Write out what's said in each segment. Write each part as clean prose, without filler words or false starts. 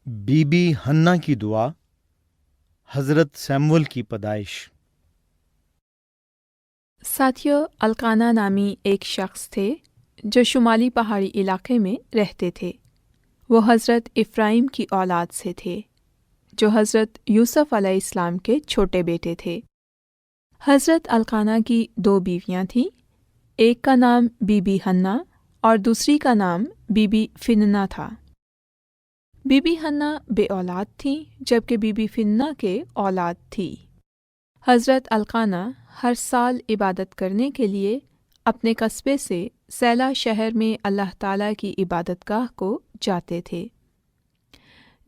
Be be ہنہ کی دعا، حضرت سیمول کی پیدائش۔ ساتھیو، القانا نامی ایک شخص تھے جو شمالی پہاڑی علاقے میں رہتے تھے۔ وہ حضرت افراہیم کی اولاد سے تھے جو حضرت یوسف علیہ السلام کے چھوٹے بیٹے تھے۔ حضرت القانا کی 2 بیویاں تھیں، ایک کا نام بی بی ہنہ اور دوسری کا نام بی بی فننا تھا۔ بی بی ہنہ بے اولاد تھیں جبکہ بی بی فننا کے اولاد تھی۔ حضرت القانا ہر سال عبادت کرنے کے لیے اپنے قصبے سے سیلا شہر میں اللہ تعالیٰ کی عبادت گاہ کو جاتے تھے۔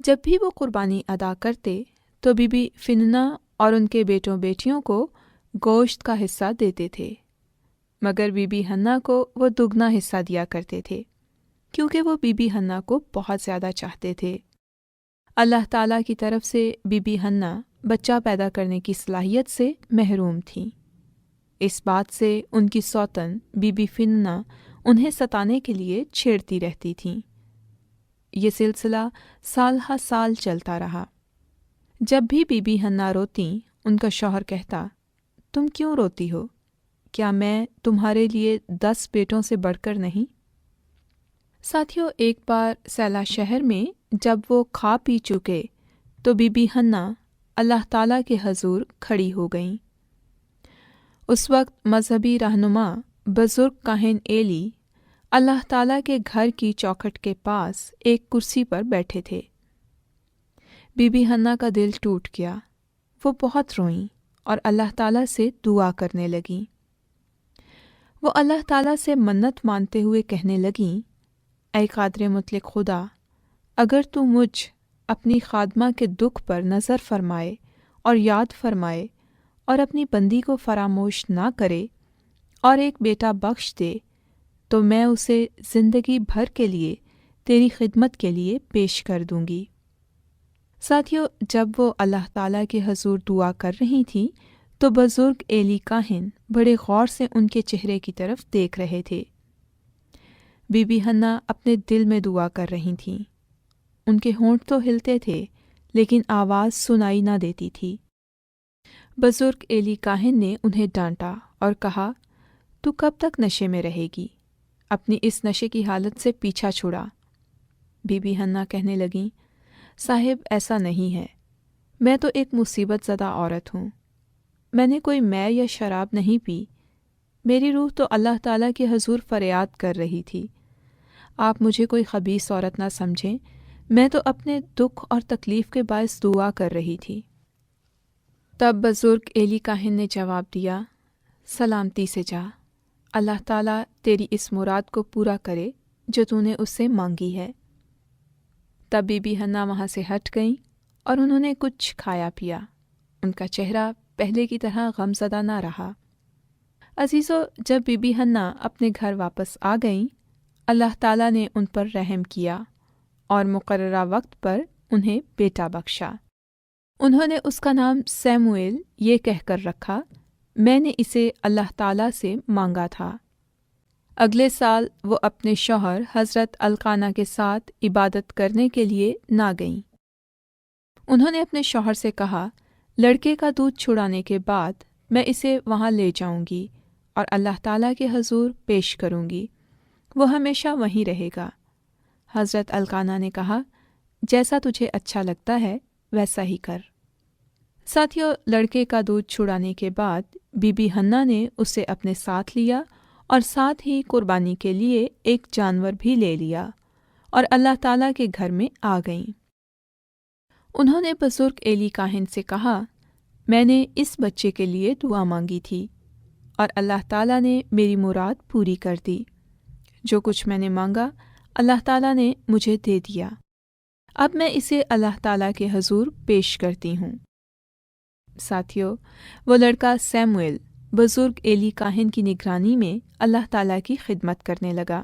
جب بھی وہ قربانی ادا کرتے تو بی بی فننا اور ان کے بیٹوں بیٹیوں کو گوشت کا حصہ دیتے تھے، مگر بی بی ہنہ کو وہ دگنا حصہ دیا کرتے تھے کیونکہ وہ بی بی ہنہ کو بہت زیادہ چاہتے تھے۔ اللہ تعالیٰ کی طرف سے بی بی ہنہ بچہ پیدا کرنے کی صلاحیت سے محروم تھیں۔ اس بات سے ان کی سوتن بی بی فننا انہیں ستانے کے لیے چھیڑتی رہتی تھیں۔ یہ سلسلہ سال ہا سال چلتا رہا۔ جب بھی بی بی ہنہ روتیں، ان کا شوہر کہتا، تم کیوں روتی ہو؟ کیا میں تمہارے لیے 10 بیٹوں سے بڑھ کر نہیں؟ ساتھیو، ایک بار سیلا شہر میں جب وہ کھا پی چکے تو بی بی ہنہ اللہ تعالیٰ کے حضور کھڑی ہو گئیں۔ اس وقت مذہبی رہنما بزرگ کاہن ایلی اللہ تعالیٰ کے گھر کی چوکھٹ کے پاس ایک کرسی پر بیٹھے تھے۔ بی بی ہنہ کا دل ٹوٹ گیا۔ وہ بہت روئیں اور اللہ تعالیٰ سے دعا کرنے لگیں۔ وہ اللہ تعالیٰ سے منت مانتے ہوئے کہنے لگیں، اے قادر مطلق خدا، اگر تو مجھ اپنی خادمہ کے دکھ پر نظر فرمائے اور یاد فرمائے اور اپنی بندی کو فراموش نہ کرے اور ایک بیٹا بخش دے تو میں اسے زندگی بھر کے لیے تیری خدمت کے لیے پیش کر دوں گی۔ ساتھیو، جب وہ اللہ تعالیٰ کے حضور دعا کر رہی تھیں تو بزرگ ایلی کاہن بڑے غور سے ان کے چہرے کی طرف دیکھ رہے تھے۔ بی بی ہنہ اپنے دل میں دعا کر رہی تھیں۔ ان کے ہونٹ تو ہلتے تھے لیکن آواز سنائی نہ دیتی تھی۔ بزرگ ایلی کاہن نے انہیں ڈانٹا اور کہا، تو کب تک نشے میں رہے گی؟ اپنی اس نشے کی حالت سے پیچھا چھڑا۔ بی بی ہنہ کہنے لگیں، صاحب ایسا نہیں ہے، میں تو ایک مصیبت زدہ عورت ہوں۔ میں نے کوئی مے یا شراب نہیں پی۔ میری روح تو اللہ تعالیٰ کے حضور فریاد کر رہی تھی۔ آپ مجھے کوئی خبیث عورت نہ سمجھیں، میں تو اپنے دکھ اور تکلیف کے باعث دعا کر رہی تھی۔ تب بزرگ ایلی کاہن نے جواب دیا، سلامتی سے جا، اللہ تعالیٰ تیری اس مراد کو پورا کرے جو تو نے اس سے مانگی ہے۔ تب بی بی ہنہ وہاں سے ہٹ گئیں اور انہوں نے کچھ کھایا پیا۔ ان کا چہرہ پہلے کی طرح غم زدہ نہ رہا۔ عزیزو، جب بی بی ہنہ اپنے گھر واپس آ گئیں، اللہ تعالیٰ نے ان پر رحم کیا اور مقررہ وقت پر انہیں بیٹا بخشا۔ انہوں نے اس کا نام سیموئیل یہ کہہ کر رکھا، میں نے اسے اللہ تعالیٰ سے مانگا تھا۔ اگلے سال وہ اپنے شوہر حضرت القانا کے ساتھ عبادت کرنے کے لیے نہ گئیں۔ انہوں نے اپنے شوہر سے کہا، لڑکے کا دودھ چھڑانے کے بعد میں اسے وہاں لے جاؤں گی اور اللہ تعالیٰ کے حضور پیش کروں گی، وہ ہمیشہ وہیں رہے گا۔ حضرت القانا نے کہا، جیسا تجھے اچھا لگتا ہے ویسا ہی کر۔ ساتھیو، لڑکے کا دودھ چھڑانے کے بعد بی بی ہنہ نے اسے اپنے ساتھ لیا اور ساتھ ہی قربانی کے لیے ایک جانور بھی لے لیا اور اللہ تعالیٰ کے گھر میں آ گئیں۔ انہوں نے بزرگ ایلی کاہن سے کہا، میں نے اس بچے کے لیے دعا مانگی تھی اور اللہ تعالیٰ نے میری مراد پوری کر دی۔ جو کچھ میں نے مانگا اللہ تعالیٰ نے مجھے دے دیا۔ اب میں اسے اللہ تعالیٰ کے حضور پیش کرتی ہوں۔ ساتھیو، وہ لڑکا سیموئیل بزرگ ایلی کاہن کی نگرانی میں اللہ تعالیٰ کی خدمت کرنے لگا۔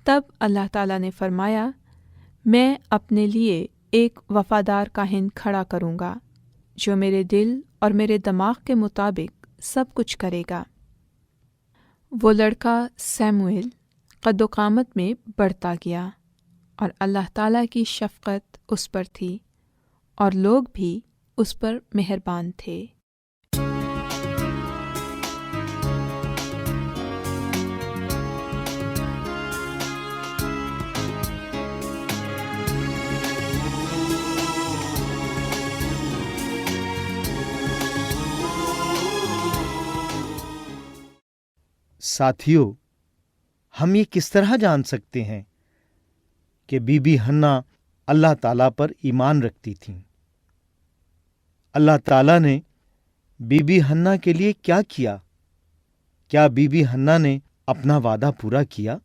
تب اللہ تعالیٰ نے فرمایا، میں اپنے لیے ایک وفادار کاہن کھڑا کروں گا جو میرے دل اور میرے دماغ کے مطابق سب کچھ کرے گا۔ وہ لڑکا سیموئیل قد و قامت میں بڑھتا گیا اور اللہ تعالیٰ کی شفقت اس پر تھی اور لوگ بھی اس پر مہربان تھے۔ ساتھیو، ہم یہ کس طرح جان سکتے ہیں کہ بی بی حنا اللہ تعالیٰ پر ایمان رکھتی تھیں؟ اللہ تعالیٰ نے بی بی حنا کے لیے کیا کیا؟ کیا بی بی حنا نے اپنا وعدہ پورا کیا؟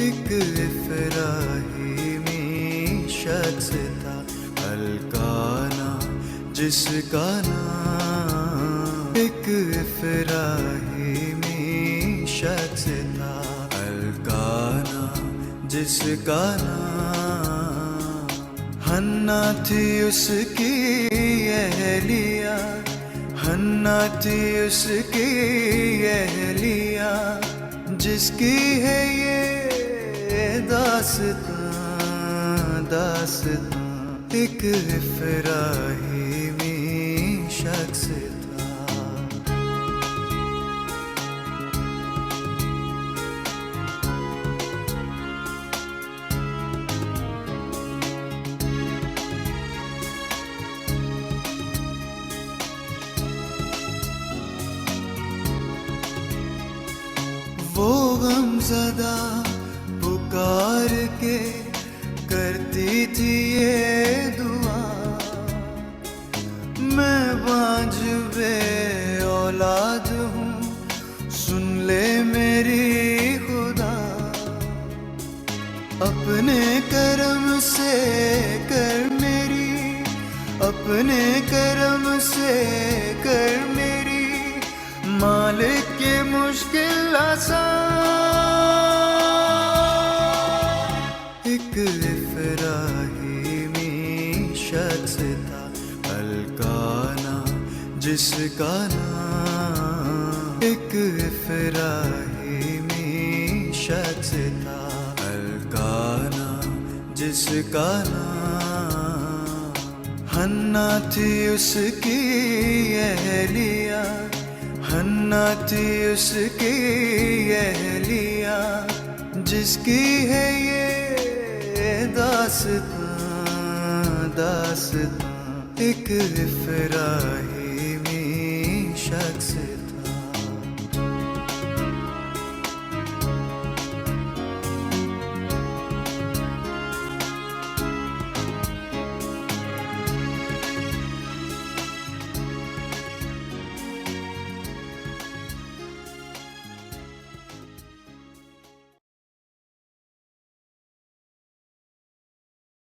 ایک افراحیمی شخص تھا الکانا جس کا نام، ایک افراحیمی شخص تھا الکانا جس کا نام، حنا تھی اس کی اہلیہ، حنا تھی اس کی اہلیہ، جس کی ہے یہ داستان، داستان ایک افراحیمی شخص تھا۔ وہ غم زدہ پکار کے کرتی تھی یہ دعا، میں بانجھ بے اولاد ہوں، سن لے میری خدا، اپنے کرم سے کر میری، اپنے کرم سے کر میری، مالک کے مشکل آسان۔ ایک افراحیمی شخص تھا الکانا جس کا نام، ایک افراحیمی شخص تھا الکانا جس کا نام، حنا تھی اس کی اہلیہ، حنا تھی اس کی اہلیہ، جس کی ہے یہ داستان، داستان ایک افراحیمی شخص